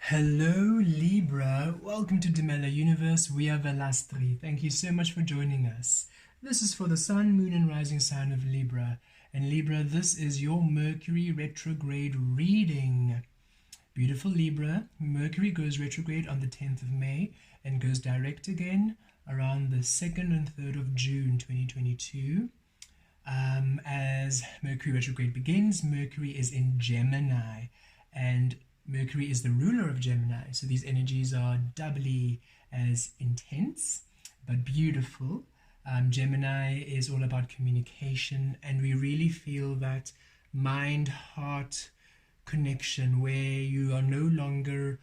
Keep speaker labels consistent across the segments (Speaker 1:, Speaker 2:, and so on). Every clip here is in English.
Speaker 1: Hello Libra, welcome to Dimela Universe. We are Vel'Astri. Thank you so much for joining us. This is for the Sun, Moon and Rising sign of Libra. And Libra, this is your Mercury retrograde reading. Beautiful Libra, Mercury goes retrograde on the 10th of May and goes direct again around the 2nd and 3rd of June 2022. As Mercury retrograde begins, Mercury is in Gemini, and Mercury is the ruler of Gemini, so these energies are doubly as intense but beautiful. Gemini is all about communication, and we really feel that mind-heart connection where you are no longer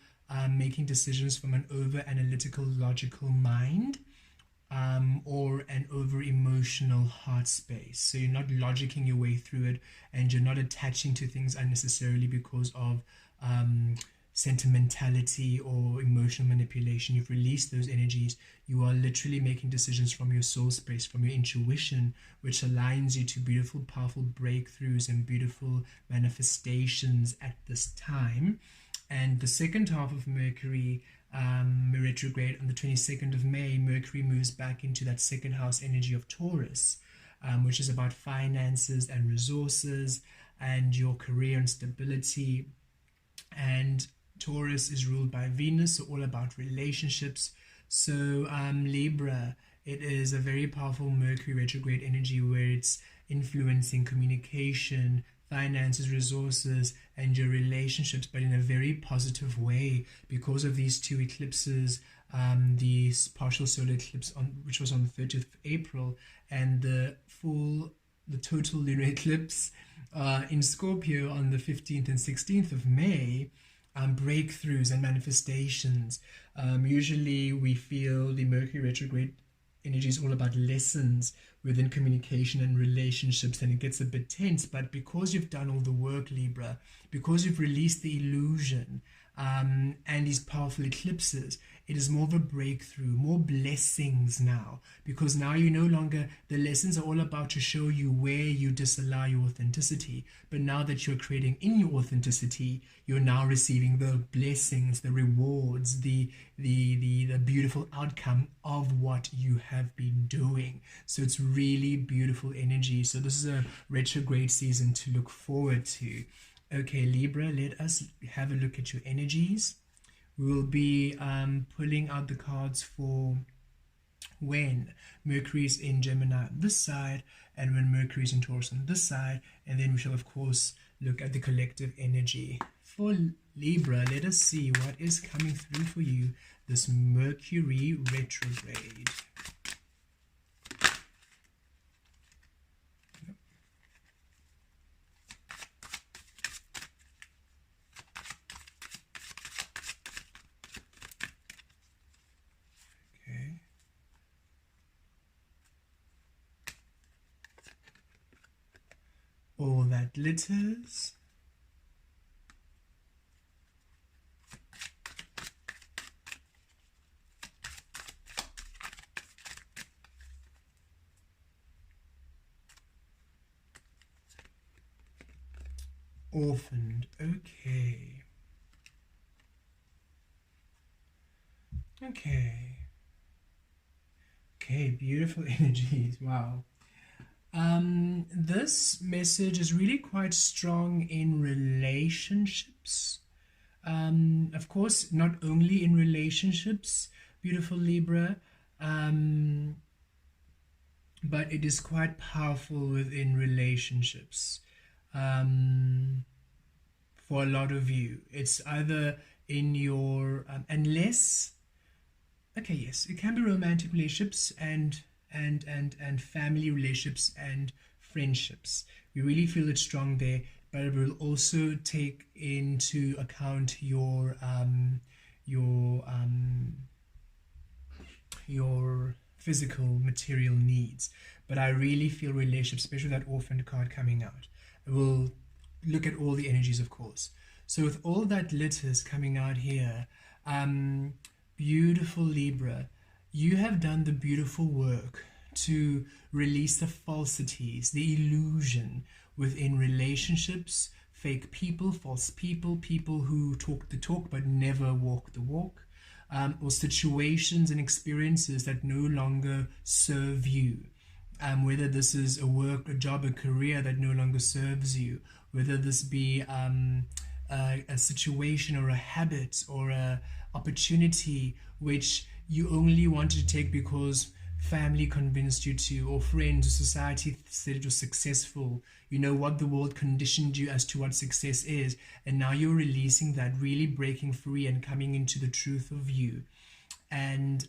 Speaker 1: making decisions from an over-analytical, logical mind, or an over-emotional heart space. So you're not logicking your way through it, and you're not attaching to things unnecessarily because of sentimentality or emotional manipulation. You've released those energies. You are literally making decisions from your soul space, from your intuition, which aligns you to beautiful, powerful breakthroughs and beautiful manifestations at this time. And the second half of Mercury retrograde on the 22nd of May, Mercury moves back into that second house energy of Taurus, which is about finances and resources and your career and stability. And Taurus is ruled by Venus, so all about relationships. So Libra, it is a very powerful Mercury retrograde energy where it's influencing communication, finances, resources, and your relationships, but in a very positive way because of these two eclipses, the partial solar eclipse which was on the 30th of April, and the total lunar eclipse in Scorpio on the 15th and 16th of May. Breakthroughs and manifestations. Usually we feel the Mercury retrograde energy is all about lessons within communication and relationships, and it gets a bit tense. But because you've done all the work, Libra, because you've released the illusion and these powerful eclipses, it is more of a breakthrough, more blessings now, because now you no longer, the lessons are all about to show you where you disallow your authenticity, but now that you're creating in your authenticity, you're now receiving the blessings, the rewards, the beautiful outcome of what you have been doing. So it's really beautiful energy. So this is a retrograde season to look forward to. Okay, Libra, let us have a look at your energies. We will be pulling out the cards for when Mercury is in Gemini on this side and when Mercury is in Taurus on this side, and then we shall of course look at the collective energy. For Libra, let us see what is coming through for you this Mercury retrograde. All that glitters. Orphaned. Okay. Okay, beautiful energies. Wow. This message is really quite strong in relationships. Of course, not only in relationships, beautiful Libra, but it is quite powerful within relationships. For a lot of you, it's either in your unless, okay, yes, it can be romantic relationships and family relationships and friendships. We really feel it strong there, but it will also take into account your physical material needs. But I really feel relationships, especially that orphaned card coming out. We'll look at all the energies, of course. So with all that glitters coming out here, beautiful Libra, you have done the beautiful work to release the falsities, the illusion within relationships, fake people, false people, people who talk the talk but never walk the walk, or situations and experiences that no longer serve you. Whether this is a work, a job, a career that no longer serves you, whether this be a situation or a habit or a opportunity which you only wanted to take because family convinced you to, or friends or society said it was successful. You know what the world conditioned you as to what success is, and now you're releasing that, really breaking free and coming into the truth of you. And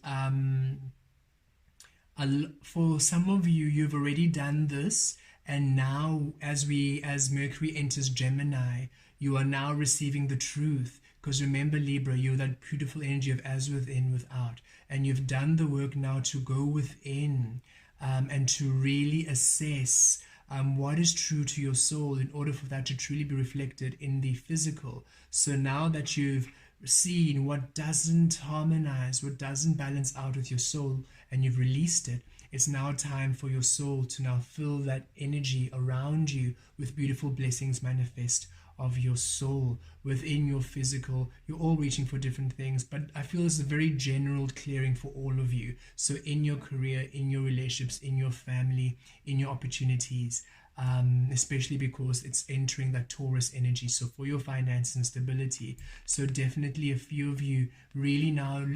Speaker 1: for some of you, you've already done this, and now as Mercury enters Gemini, you are now receiving the truth. Because remember, Libra, you're that beautiful energy of as within, without. And you've done the work now to go within and to really assess what is true to your soul in order for that to truly be reflected in the physical. So now that you've seen what doesn't harmonize, what doesn't balance out with your soul, and you've released it, it's now time for your soul to now fill that energy around you with beautiful blessings manifest of your soul within your physical. You're all reaching for different things, but I feel it's a very general clearing for all of you. So in your career, in your relationships, in your family, in your opportunities, especially because it's entering that Taurus energy, so for your finance and stability. So definitely a few of you really now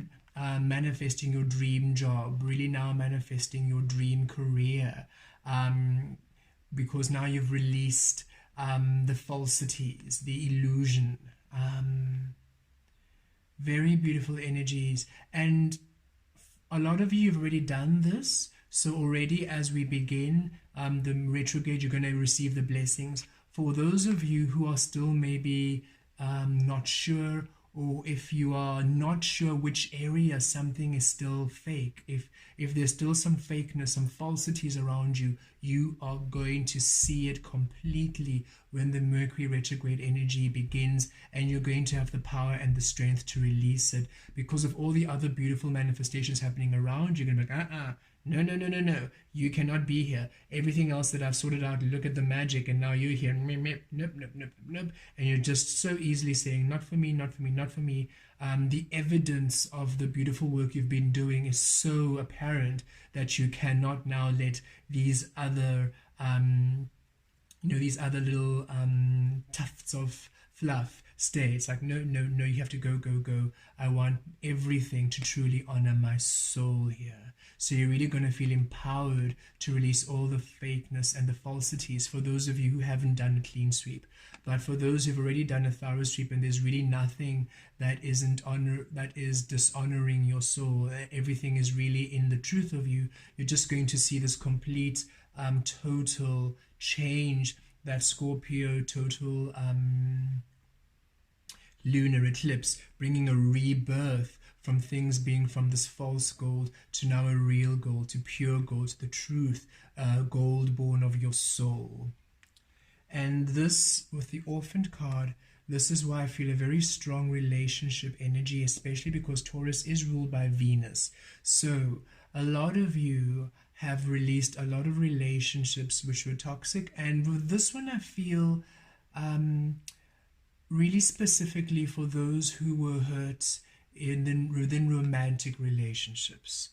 Speaker 1: manifesting your dream job, really now manifesting your dream career, because now you've released the falsities, the illusion. Very beautiful energies. And a lot of you have already done this. So already as we begin the retrograde, you're going to receive the blessings. For those of you who are still maybe not sure, or if you are not sure which area something is still fake, if there's still some fakeness, some falsities around you, you are going to see it completely when the Mercury retrograde energy begins, and you're going to have the power and the strength to release it because of all the other beautiful manifestations happening around you. You're going to be like, no, you cannot be here. Everything else that I've sorted out, look at the magic, and now you're here. Nope. And you're just so easily saying, not for me, not for me, not for me. The evidence of the beautiful work you've been doing is so apparent that you cannot now let these other, these other little tufts of fluff stay. It's like, no, you have to go. I want everything to truly honor my soul here. So you're really going to feel empowered to release all the fakeness and the falsities for those of you who haven't done a clean sweep. But for those who've already done a thorough sweep, and there's really nothing that is dishonoring your soul, everything is really in the truth of you, you're just going to see this complete total change, that Scorpio total lunar eclipse, bringing a rebirth from things being from this false gold to now a real gold, to pure gold, to the truth, gold born of your soul. And this, with the Orphaned card, this is why I feel a very strong relationship energy, especially because Taurus is ruled by Venus. So a lot of you have released a lot of relationships which were toxic, and with this one I feel really specifically for those who were hurt within romantic relationships.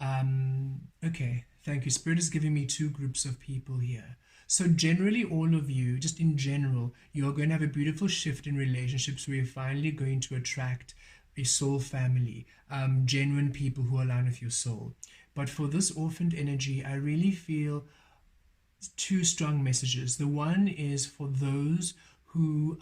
Speaker 1: Okay, thank you. Spirit is giving me two groups of people here. So generally, all of you, just in general, you are going to have a beautiful shift in relationships where you're finally going to attract a soul family, genuine people who align with your soul. But for this orphaned energy, I really feel two strong messages. The one is for those who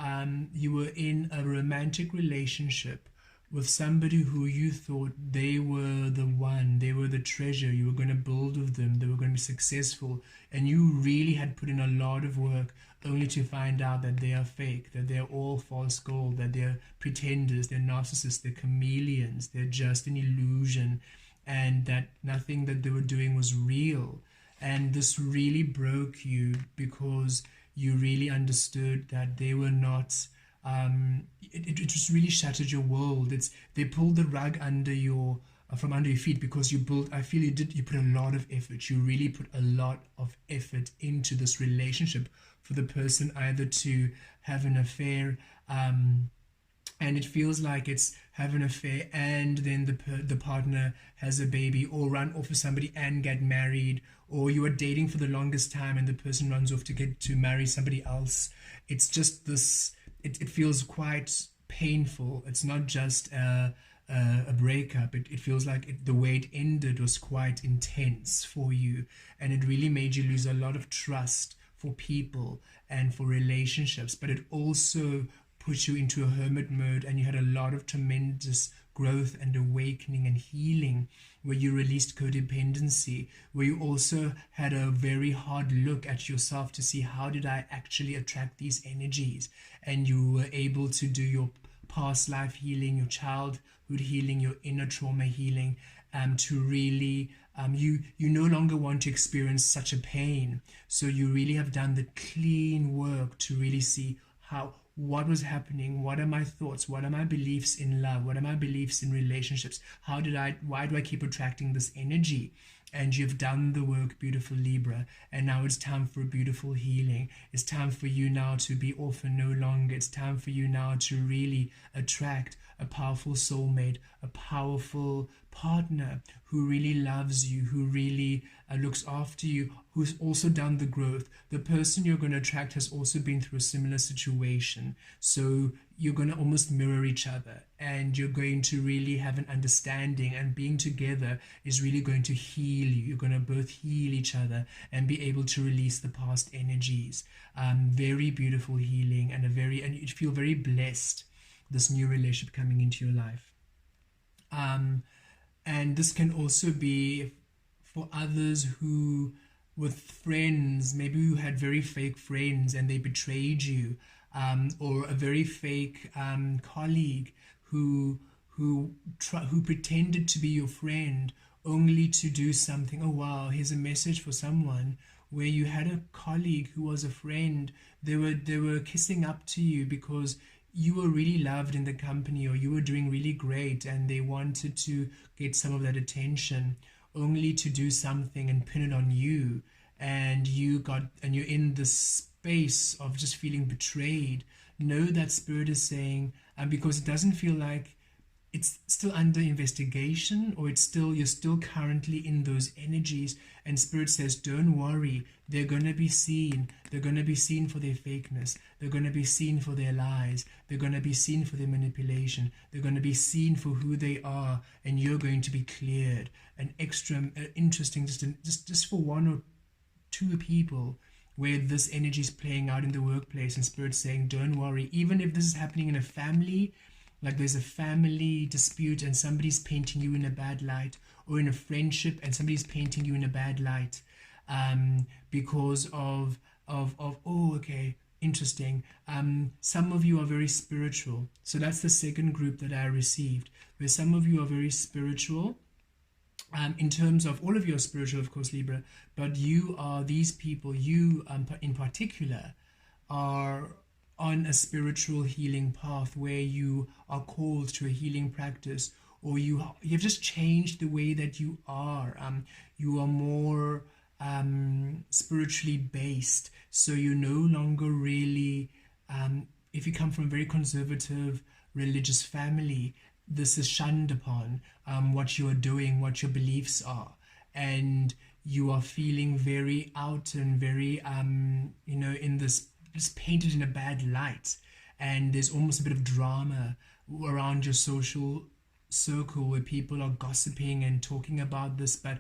Speaker 1: you were in a romantic relationship with somebody who you thought they were the one, they were the treasure, you were going to build with them, they were going to be successful, and you really had put in a lot of work only to find out that they are fake, that they're all false gold, that they're pretenders, they're narcissists, they're chameleons, they're just an illusion, and that nothing that they were doing was real. And this really broke you because you really understood that they were not, it just really shattered your world. They pulled the rug under your from under your feet, because you built, I feel you put a lot of effort. You really put a lot of effort into this relationship for the person either to have an affair, and it feels like it's have an affair and then the partner has a baby, or run off with somebody and get married, or you are dating for the longest time and the person runs off to get to marry somebody else. It's just this, it feels quite painful. It's not just a breakup. It feels like the way it ended was quite intense for you, and it really made you lose a lot of trust for people and for relationships, but it also put you into a hermit mode, and you had a lot of tremendous growth and awakening and healing, where you released codependency, where you also had a very hard look at yourself to see, how did I actually attract these energies? And you were able to do your past life healing, your childhood healing, your inner trauma healing, to really you no longer want to experience such a pain. So you really have done the clean work to really see what was happening, what are my thoughts, what are my beliefs in love, what are my beliefs in relationships, why do I keep attracting this energy? And you've done the work, beautiful Libra, and now it's time for a beautiful healing. It's time for you now to be orphan no longer. It's time for you now to really attract a powerful soulmate, a powerful partner who really loves you, who really looks after you, who's also done the growth. The person you're going to attract has also been through a similar situation. So you're going to almost mirror each other, and you're going to really have an understanding, and being together is really going to heal you. You're going to both heal each other and be able to release the past energies. Very beautiful healing, and and you feel very blessed, this new relationship coming into your life. And this can also be for others who, with friends, maybe you had very fake friends and they betrayed you, or a very fake colleague who pretended to be your friend only to do something. Oh wow, here's a message for someone, where you had a colleague who was a friend. They were kissing up to you because you were really loved in the company, or you were doing really great, and they wanted to get some of that attention, only to do something and pin it on you, and you're in this space of just feeling betrayed. Know that Spirit is saying, because it doesn't feel like it's still under investigation, or you're still currently in those energies, and Spirit says, don't worry, they're going to be seen. They're going to be seen for their fakeness. They're going to be seen for their lies. They're going to be seen for their manipulation. They're going to be seen for who they are, and you're going to be cleared. An extra interesting, just for one or two people, where this energy is playing out in the workplace, and Spirit saying, don't worry, even if this is happening in a family, like there's a family dispute and somebody's painting you in a bad light, or in a friendship and somebody's painting you in a bad light, because of oh, okay, interesting. Some of you are very spiritual. So that's the second group that I received, where some of you are very spiritual. In terms of, all of you are spiritual, of course, Libra, but you are these people, you in particular, are on a spiritual healing path, where you are called to a healing practice, or you've just changed the way that you are. You are more spiritually based, so you no longer really, if you come from a very conservative religious family, this is shunned upon, what you are doing, what your beliefs are, and you are feeling very out and very in this, just painted in a bad light, and there's almost a bit of drama around your social circle, where people are gossiping and talking about this. But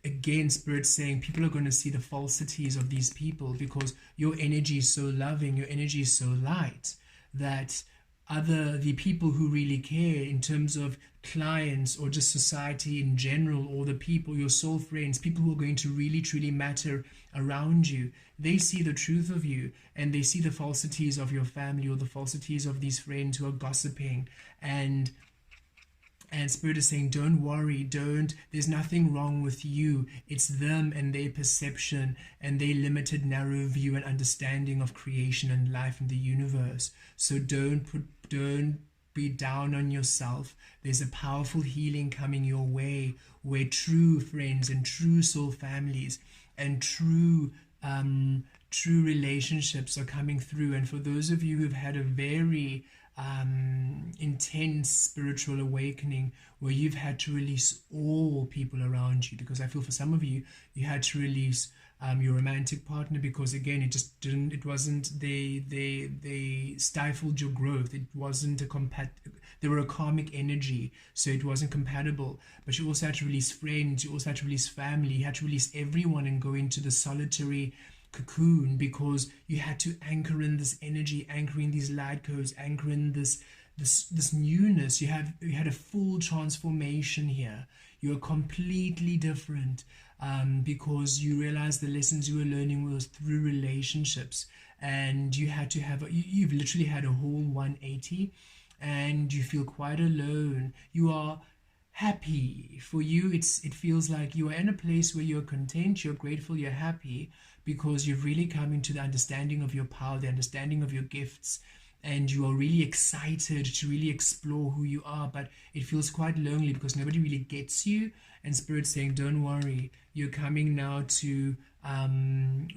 Speaker 1: again, Spirit's saying people are going to see the falsities of these people, because your energy is so loving, your energy is so light, that the people who really care, in terms of clients or just society in general, or the people, your soul friends, people who are going to really truly matter around you, they see the truth of you, and they see the falsities of your family, or the falsities of these friends who are gossiping. And Spirit is saying, don't worry, there's nothing wrong with you. It's them and their perception and their limited, narrow view and understanding of creation and life in the universe. So don't be down on yourself, there's a powerful healing coming your way, where true friends and true soul families and true relationships are coming through. And for those of you who've had a very intense spiritual awakening, where you've had to release all people around you, because I feel for some of you, you had to release your romantic partner, because again, it wasn't, they stifled your growth. It wasn't they were a karmic energy, so it wasn't compatible. But you also had to release friends, you also had to release family, you had to release everyone and go into the solitary cocoon, because you had to anchor in this energy, anchor in these light codes, anchor in this newness. You had a full transformation here. You're completely different, because you realized the lessons you were learning was through relationships, and you had to have you've literally had a whole 180, and you feel quite alone. You are happy. For you, it feels like you are in a place where you're content, you're grateful, you're happy, because you've really come into the understanding of your power, the understanding of your gifts, and you are really excited to really explore who you are. But it feels quite lonely because nobody really gets you, and Spirit's saying, don't worry, you're coming now to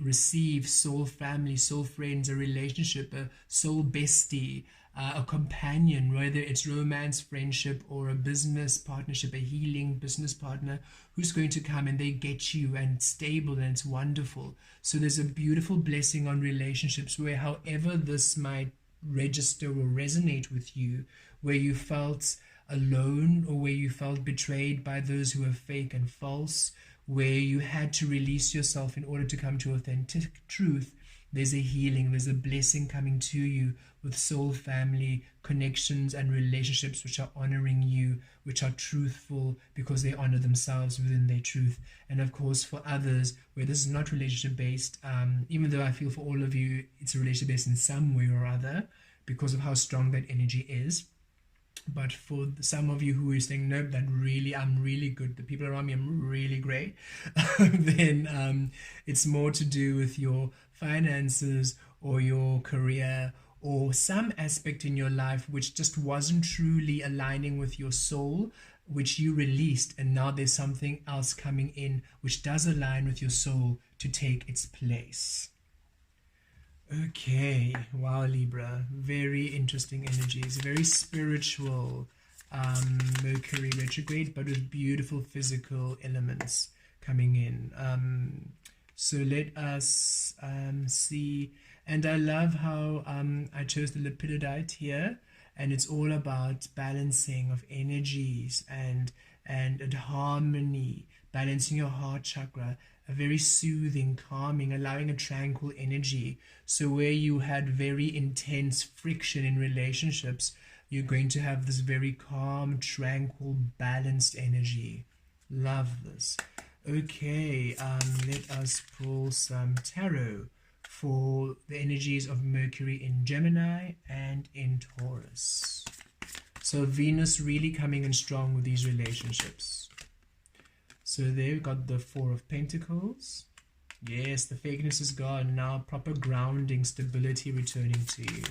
Speaker 1: receive soul family, soul friends, a relationship, a soul bestie, a companion, whether it's romance, friendship, or a business partnership, a healing business partner who's going to come and they get you, and it's stable and it's wonderful. So there's a beautiful blessing on relationships, where however this might register or resonate with you, where you felt alone, or where you felt betrayed by those who are fake and false, where you had to release yourself in order to come to authentic truth, there's a healing, there's a blessing coming to you with soul family connections and relationships which are honoring you, which are truthful because they honor themselves within their truth. And of course, for others where this is not relationship based, even though I feel for all of you it's a relationship based in some way or other because of how strong that energy is. But for some of you who are saying, nope, I'm really good, the people around me, I'm really great, then it's more to do with your finances or your career or some aspect in your life which just wasn't truly aligning with your soul, which you released, and now there's something else coming in which does align with your soul to take its place. Okay, wow, Libra, very interesting energies, very spiritual Mercury retrograde, but with beautiful physical elements coming in. So let us see, and I love how I chose the Lepidolite here, and it's all about balancing of energies and harmony, balancing your heart chakra, a very soothing, calming, allowing a tranquil energy. So where you had very intense friction in relationships, you're going to have this very calm, tranquil, balanced energy. Love this. Okay, let us pull some tarot for the energies of Mercury in Gemini and in Taurus. So Venus really coming in strong with these relationships. So there we've got the Four of Pentacles. Yes, the fakeness is gone. Now proper grounding, stability returning to you.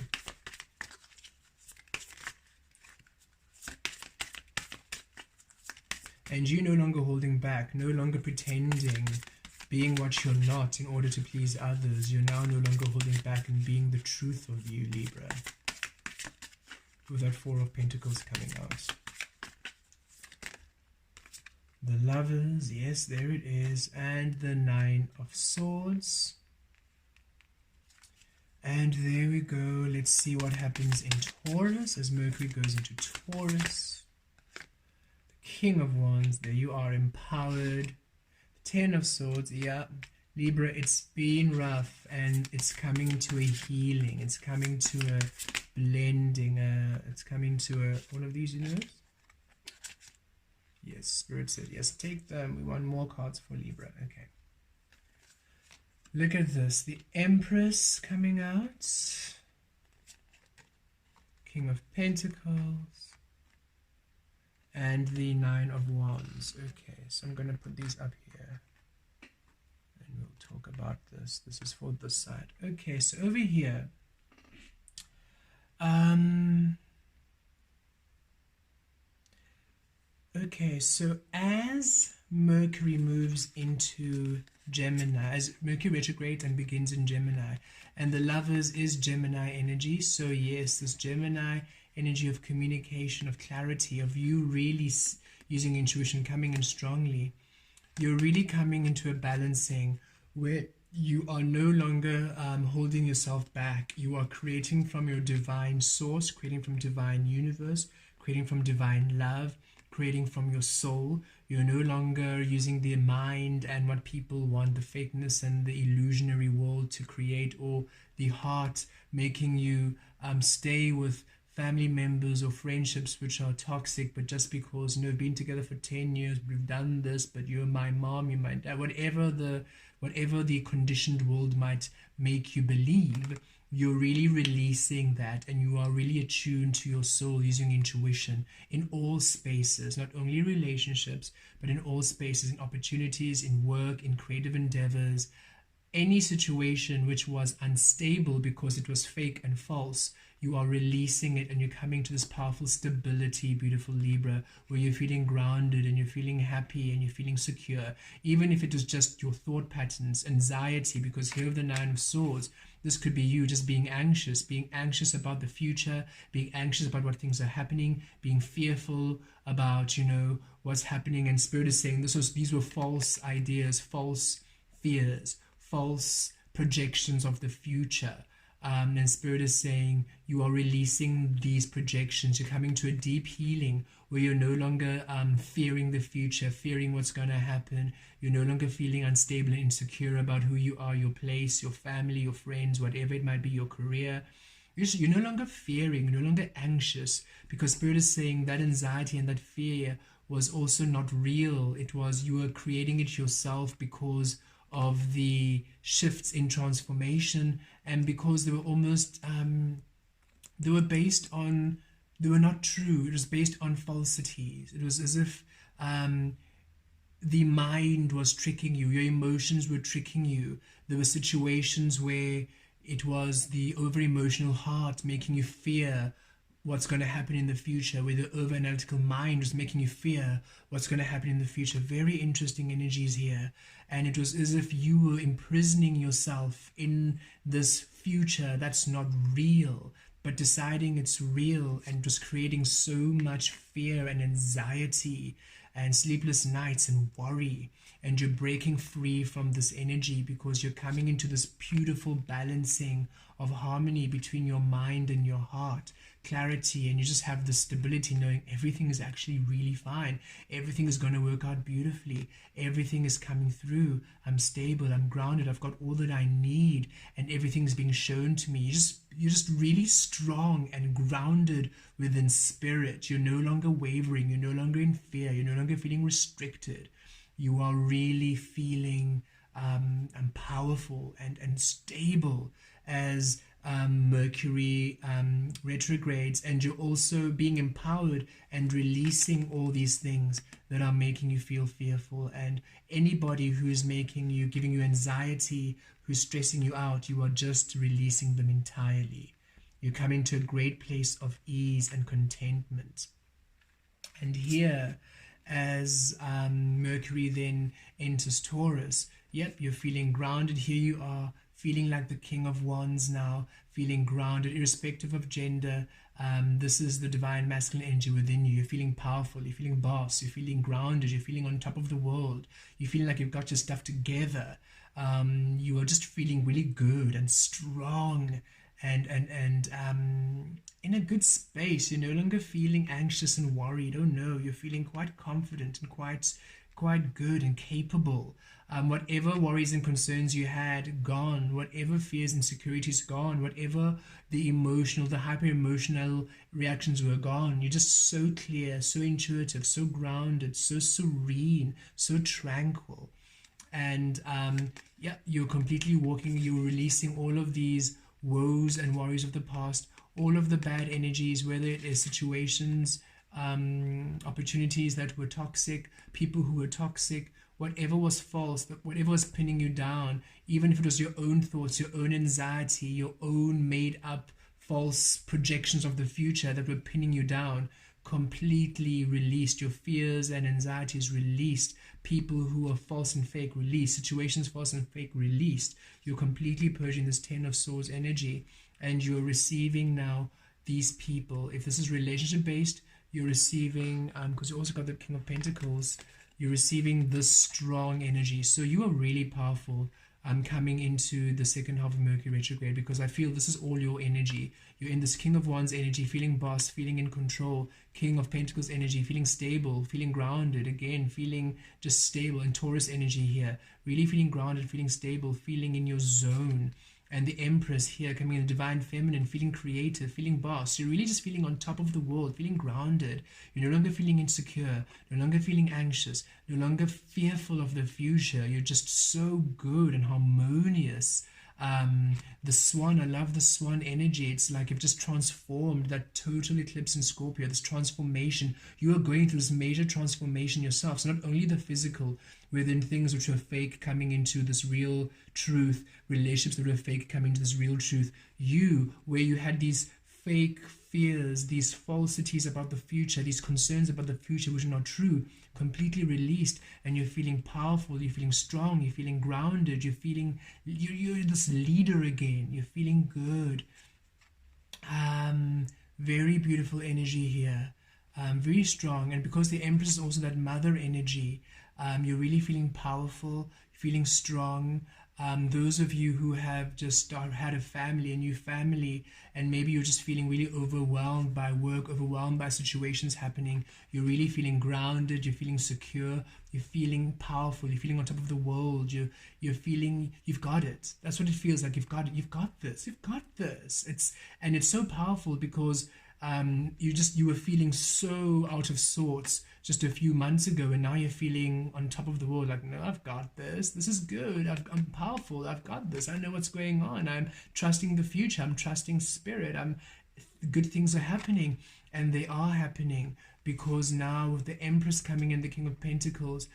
Speaker 1: And you no longer holding back, no longer pretending, being what you're not in order to please others. You're now no longer holding back and being the truth of you, Libra. With that Four of Pentacles coming out. The Lovers, yes, there it is. And the Nine of Swords. And there we go. Let's see what happens in Taurus as Mercury goes into Taurus. King of Wands, there you are, empowered. 10 of Swords, yeah, Libra, it's been rough and it's coming to a healing, it's coming to a blending, it's coming to a, one of these, you know? Yes, Spirit said, yes, take them, we want more cards for Libra, okay. Look at this, the Empress coming out, King of Pentacles, and the Nine of Wands. Okay, so I'm going to put these up here and we'll talk about this. This is for this side. Okay, so over here, Okay, so as Mercury moves into Gemini, as Mercury retrogrades and begins in Gemini, and the Lovers is Gemini energy, so yes, this Gemini energy of communication, of clarity, of you really using intuition, coming in strongly, you're really coming into a balancing where you are no longer holding yourself back. You are creating from your divine source, creating from divine universe, creating from divine love, creating from your soul. You're no longer using the mind and what people want, the fakeness and the illusionary world to create, or the heart making you stay with family members or friendships which are toxic, but just because, you know, we've been together for 10 years, we've done this, but you're my mom, you're my dad, whatever the conditioned world might make you believe, you're really releasing that, and you are really attuned to your soul using intuition in all spaces, not only relationships, but in all spaces, in opportunities, in work, in creative endeavors. Any situation which was unstable because it was fake and false, you are releasing it, and you're coming to this powerful stability, beautiful Libra, where you're feeling grounded and you're feeling happy and you're feeling secure, even if it is just your thought patterns, anxiety, because here of the Nine of Swords, this could be you just being anxious about the future, being anxious about what things are happening, being fearful about, you know, what's happening. And Spirit is saying these were false ideas, false fears, false projections of the future. And Spirit is saying you are releasing these projections. You're coming to a deep healing where you're no longer fearing the future, fearing what's going to happen. You're no longer feeling unstable and insecure about who you are, your place, your family, your friends, whatever it might be, your career. You're no longer fearing, you're no longer anxious, because Spirit is saying that anxiety and that fear was also not real. It was, you were creating it yourself because of the shifts in transformation, and because they were almost they were based on, they were not true. It was based on falsities. It was as if the mind was tricking you, your emotions were tricking you. There were situations where it was the over emotional heart making you fear what's going to happen in the future, where the over analytical mind was making you fear what's going to happen in the future. Very interesting energies here. And it was as if you were imprisoning yourself in this future that's not real, but deciding it's real, and just creating so much fear and anxiety and sleepless nights and worry. And you're breaking free from this energy because you're coming into this beautiful balancing of harmony between your mind and your heart, clarity, and you just have the stability knowing everything is actually really fine. Everything is going to work out beautifully. Everything is coming through. I'm stable, I'm grounded, I've got all that I need, and everything's being shown to me. You're just really strong and grounded within spirit. You're no longer wavering, you're no longer in fear, you're no longer feeling restricted. You are really feeling powerful and stable as Mercury retrogrades, and you're also being empowered and releasing all these things that are making you feel fearful. And anybody who is making you, giving you anxiety, who's stressing you out, you are just releasing them entirely. You're coming to a great place of ease and contentment. And here, as Mercury then enters Taurus, yep, you're feeling grounded. Here you are, feeling like the King of Wands now, feeling grounded, irrespective of gender. This is the divine masculine energy within you. You're feeling powerful, you're feeling boss, you're feeling grounded, you're feeling on top of the world. You're feeling like you've got your stuff together. You are just feeling really good and strong and in a good space. You're no longer feeling anxious and worried. Oh no, you're feeling quite confident and quite good and capable. Whatever worries and concerns you had, gone. Whatever fears and insecurities, gone. Whatever the emotional, the hyper-emotional reactions were, gone. You're just so clear, so intuitive, so grounded, so serene, so tranquil. And yeah, you're completely walking, you're releasing all of these woes and worries of the past, all of the bad energies, whether it is situations, opportunities that were toxic, people who were toxic, whatever was false, whatever was pinning you down, even if it was your own thoughts, your own anxiety, your own made up false projections of the future that were pinning you down, completely released. Your fears and anxieties released. People who are false and fake released. Situations false and fake released. You're completely purging this 10 of Swords energy, and you're receiving now these people. If this is relationship based, you're receiving, because you also got the King of Pentacles, you're receiving this strong energy. So you are really powerful coming into the second half of Mercury retrograde, because I feel this is all your energy. You're in this King of Wands energy, feeling boss, feeling in control. King of Pentacles energy, feeling stable, feeling grounded, again, feeling just stable. And Taurus energy here, really feeling grounded, feeling stable, feeling in your zone. And the Empress here coming in the Divine Feminine, feeling creative, feeling boss. You're really just feeling on top of the world, feeling grounded. You're no longer feeling insecure, no longer feeling anxious, no longer fearful of the future. You're just so good and harmonious. The Swan, I love the Swan energy. It's like you've just transformed. That total eclipse in Scorpio, this transformation. You are going through this major transformation yourself. So not only the physical, within things which are fake coming into this real truth, relationships that were fake coming into this real truth. You, where you had these fake fears, these falsities about the future, these concerns about the future which are not true, completely released, and you're feeling powerful, you're feeling strong, you're feeling grounded, you're feeling, you're this leader again, you're feeling good. Very beautiful energy here, very strong. And because the Empress is also that mother energy, you're really feeling powerful, feeling strong. Those of you who have just had a family, a new family, and maybe you're just feeling really overwhelmed by work, overwhelmed by situations happening, you're really feeling grounded, you're feeling secure, you're feeling powerful, you're feeling on top of the world, you're feeling you've got it. That's what it feels like. You've got it, you've got this, you've got this. It's so powerful because you were feeling so out of sorts just a few months ago, and now you're feeling on top of the world, like, no, I've got this is good, I'm powerful, I've got this, I know what's going on, I'm trusting the future, I'm trusting spirit, good things are happening. And they are happening because now with the Empress coming in, the King of Pentacles,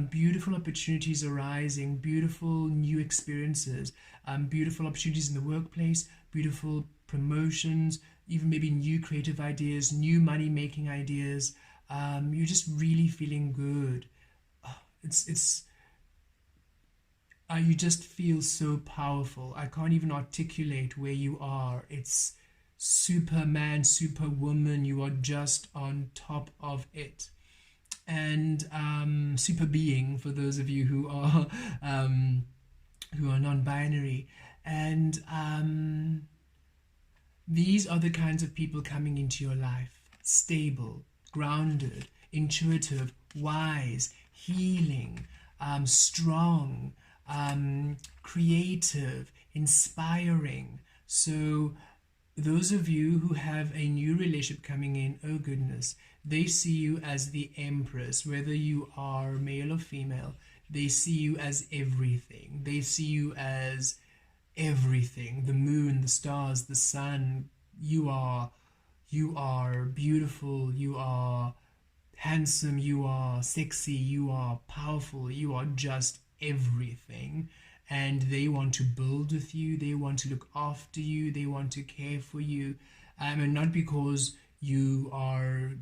Speaker 1: beautiful opportunities arising, beautiful new experiences, beautiful opportunities in the workplace, beautiful promotions, even maybe new creative ideas, new money-making ideas. You're just really feeling good. You just feel so powerful. I can't even articulate where you are. It's Superman, Superwoman. You are just on top of it. And super being for those of you who are non-binary. And these are the kinds of people coming into your life. Stable, grounded, intuitive, wise, healing, strong, creative, inspiring. So those of you who have a new relationship coming in, oh goodness, they see you as the Empress, whether you are male or female. They see you as everything. They see you as everything. The moon, the stars, the sun. You are beautiful, you are handsome, you are sexy, you are powerful, you are just everything. And they want to build with you, they want to look after you, they want to care for you, and not because you are,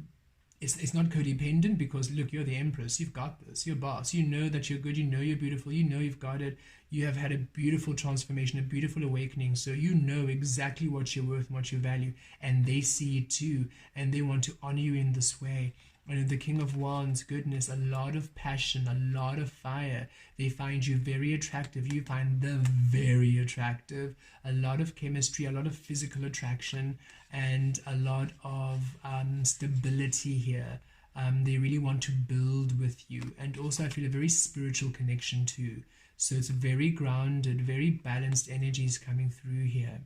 Speaker 1: it's not codependent, because look, you're the Empress, you've got this, you're boss, you know that you're good, you know you're beautiful, you know you've got it, you have had a beautiful transformation, a beautiful awakening, so you know exactly what you're worth and what you value, and they see it too, and they want to honor you in this way. And the King of Wands, goodness, a lot of passion, a lot of fire. They find you very attractive. You find them very attractive. A lot of chemistry, a lot of physical attraction, and a lot of stability here. They really want to build with you. And also I feel a very spiritual connection too. So it's very grounded, very balanced energies coming through here.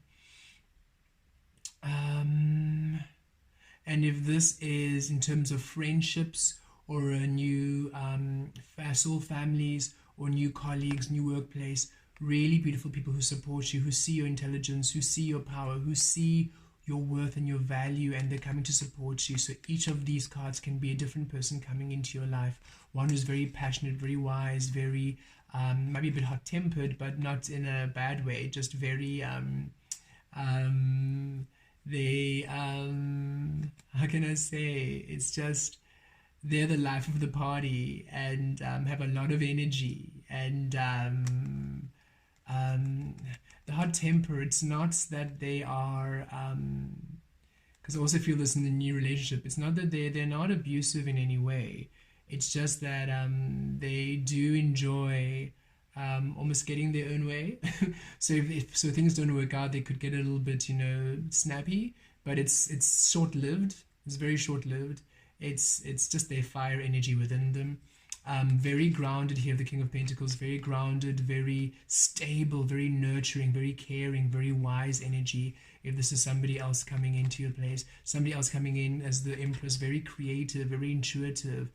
Speaker 1: And if this is in terms of friendships or a new soul families or new colleagues, new workplace, really beautiful people who support you, who see your intelligence, who see your power, who see your worth and your value, and they're coming to support you. So each of these cards can be a different person coming into your life. One who's very passionate, very wise, very, might be a bit hot-tempered, but not in a bad way, just very... how can can I say? It's just they're the life of the party and have a lot of energy and the hot temper. It's not that they are because I also feel this in the new relationship. It's not that they're not abusive in any way. It's just that they do enjoy almost getting their own way. So if so things don't work out, they could get a little bit, snappy. But it's short lived. It's very short lived. It's just their fire energy within them. Very grounded here, the King of Pentacles. Very grounded, very stable, very nurturing, very caring, very wise energy. If this is somebody else coming into your place, somebody else coming in as the Empress, very creative, very intuitive,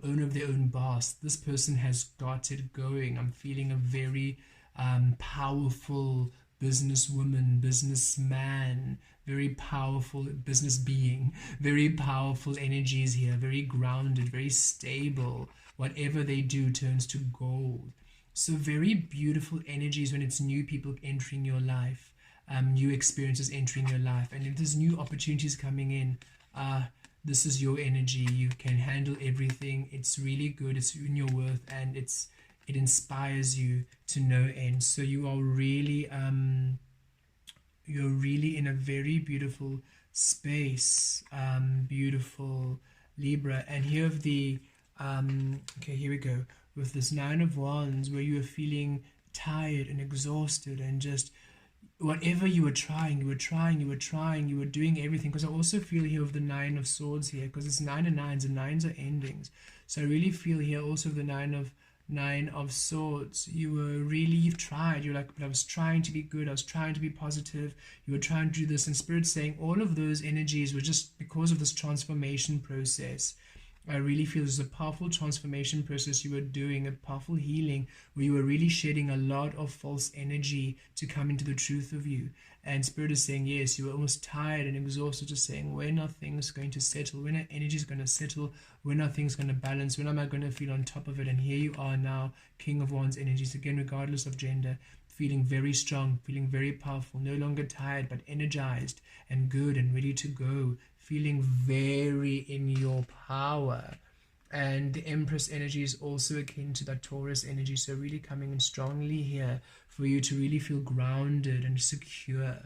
Speaker 1: owner of their own boss. This person has got it going. I'm feeling a very powerful businesswoman, businessman, very powerful business being, very powerful energies here, very grounded, very stable. Whatever they do turns to gold. So very beautiful energies when it's new people entering your life, new experiences entering your life. And if there's new opportunities coming in, this is your energy. You can handle everything. It's really good. It's in your worth, and it inspires you to no end. So you are really you're really in a very beautiful space, beautiful Libra. And here of the okay, here we go with this Nine of Wands, where you are feeling tired and exhausted, and just whatever you were trying, you were doing everything. Because I also feel here of the Nine of Swords here, because it's 9 and 9s, and 9s are endings. So I really feel here also the Nine of Swords. You've tried. You're like, but I was trying to be good. I was trying to be positive. You were trying to do this. And Spirit's saying all of those energies were just because of this transformation process. I really feel there's a powerful transformation process you were doing, a powerful healing, where you were really shedding a lot of false energy to come into the truth of you. And Spirit is saying, yes, you were almost tired and exhausted, just saying, when are things going to settle? When are energies going to settle? When are things going to balance? When am I going to feel on top of it? And here you are now, King of Wands energies, again, regardless of gender, feeling very strong, feeling very powerful, no longer tired, but energized and good and ready to go, feeling very in your power. And the Empress energy is also akin to that Taurus energy, so really coming in strongly here for you to really feel grounded and secure.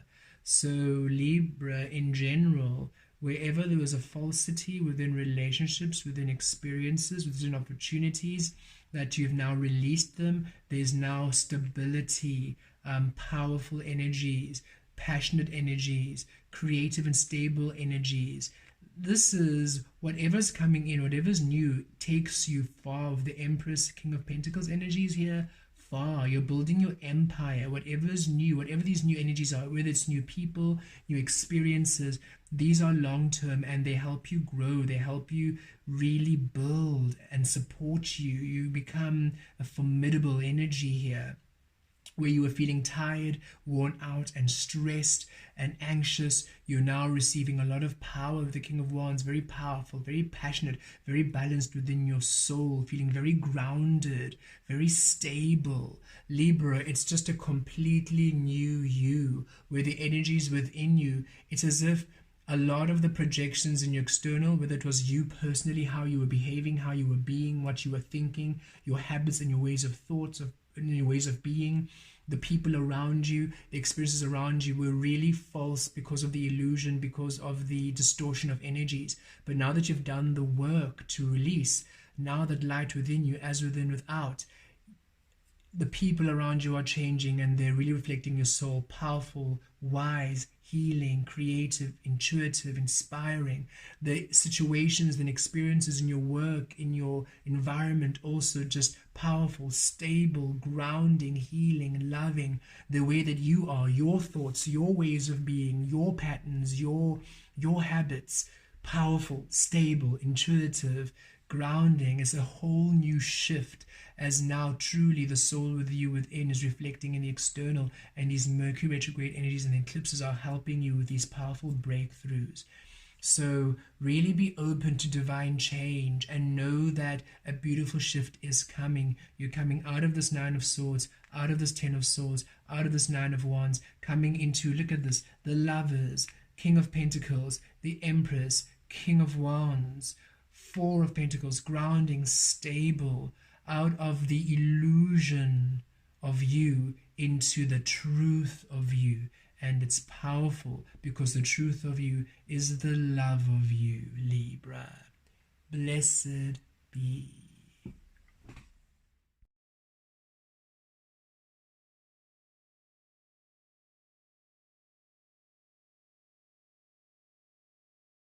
Speaker 1: So Libra in general, wherever there was a falsity within relationships, within experiences, within opportunities, that you've now released them, there's now stability, powerful energies, passionate energies, creative and stable energies. This is whatever's coming in, whatever's new, takes you far. Of the Empress, King of Pentacles energies here, far. You're building your empire. Whatever's new, whatever these new energies are, whether it's new people, new experiences, these are long-term, and they help you grow. They help you really build and support you. You become a formidable energy here. Where you were feeling tired, worn out, and stressed and anxious, you're now receiving a lot of power of the King of Wands, very powerful, very passionate, very balanced within your soul, feeling very grounded, very stable. Libra, it's just a completely new you, where the energies within you, it's as if a lot of the projections in your external, whether it was you personally, how you were behaving, how you were being, what you were thinking, your habits and your ways of thoughts, your ways of being, the people around you, the experiences around you were really false because of the illusion, because of the distortion of energies. But now that you've done the work to release, now that light within you, as within without, the people around you are changing, and they're really reflecting your soul. Powerful, wise, healing, creative, intuitive, inspiring. The situations and experiences in your work, in your environment, also just powerful, stable, grounding, healing, loving. The way that you are, your thoughts, your ways of being, your patterns, your habits, powerful, stable, intuitive, grounding. Is a whole new shift, as now truly the soul with you within is reflecting in the external, and these Mercury retrograde energies and eclipses are helping you with these powerful breakthroughs. So really be open to divine change, and know that a beautiful shift is coming. You're coming out of this Nine of Swords, out of this Ten of Swords, out of this Nine of Wands, coming into, look at this, the Lovers, King of Pentacles, the Empress, King of Wands, Four of Pentacles, grounding, stable, out of the illusion of you into the truth of you. And it's powerful because the truth of you is the love of you, Libra. Blessed be.